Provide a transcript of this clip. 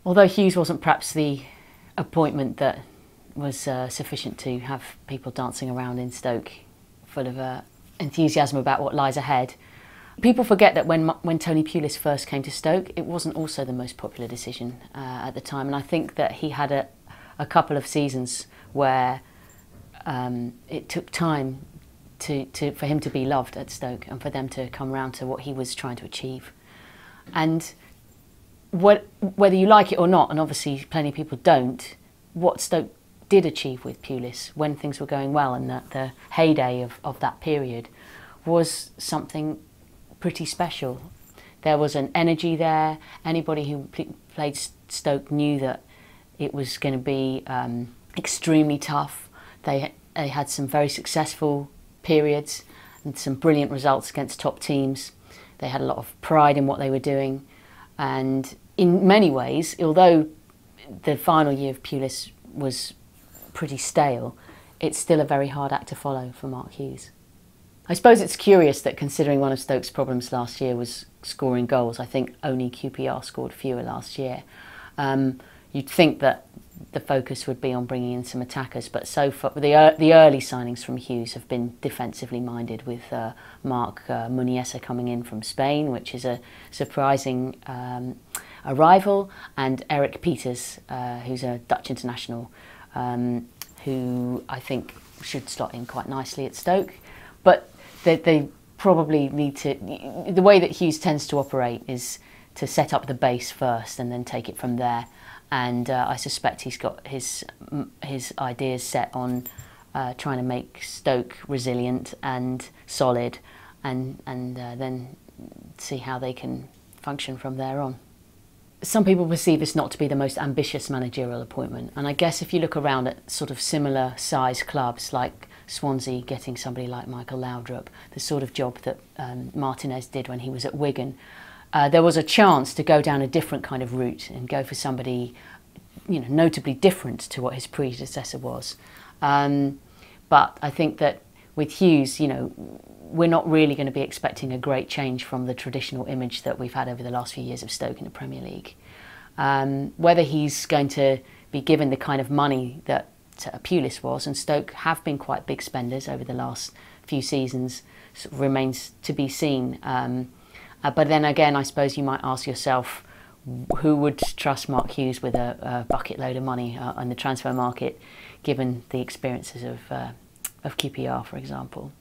Although Hughes wasn't perhaps the appointment that was sufficient to have people dancing around in Stoke full of enthusiasm about what lies ahead, people forget that when Tony Pulis first came to Stoke, it wasn't also the most popular decision at the time. And I think that he had a couple of seasons where it took time for him to be loved at Stoke and for them to come round to what he was trying to achieve. And whether you like it or not, and obviously plenty of people don't, what Stoke did achieve with Pulis when things were going well and the heyday of that period was something pretty special. There was an energy there. Anybody who played Stoke knew that it was going to be extremely tough. They had some very successful periods and some brilliant results against top teams. They had a lot of pride in what they were doing, and in many ways, although the final year of Pulis was pretty stale, it's still a very hard act to follow for Mark Hughes. I suppose it's curious that, considering one of Stoke's problems last year was scoring goals, I think only QPR scored fewer last year. You'd think that the focus would be on bringing in some attackers, but so far the early signings from Hughes have been defensively minded, with Mark Hughes coming in from Spain, which is a surprising arrival, and Eric Peters, who's a Dutch international, who I think should slot in quite nicely at Stoke. But they probably need to, the way that Hughes tends to operate is to set up the base first and then take it from there. And I suspect he's got his ideas set on trying to make Stoke resilient and solid, and then see how they can function from there on. Some people perceive this not to be the most ambitious managerial appointment, and I guess if you look around at sort of similar sized clubs like Swansea getting somebody like Michael Laudrup, the sort of job that Martinez did when he was at Wigan, there was a chance to go down a different kind of route and go for somebody, you know, notably different to what his predecessor was. But I think that with Hughes, you know, we're not really going to be expecting a great change from the traditional image that we've had over the last few years of Stoke in the Premier League. Whether he's going to be given the kind of money that Pulis was, and Stoke have been quite big spenders over the last few seasons, sort of remains to be seen. But then again, I suppose you might ask yourself, who would trust Mark Hughes with a bucket load of money on the transfer market, given the experiences of QPR, for example?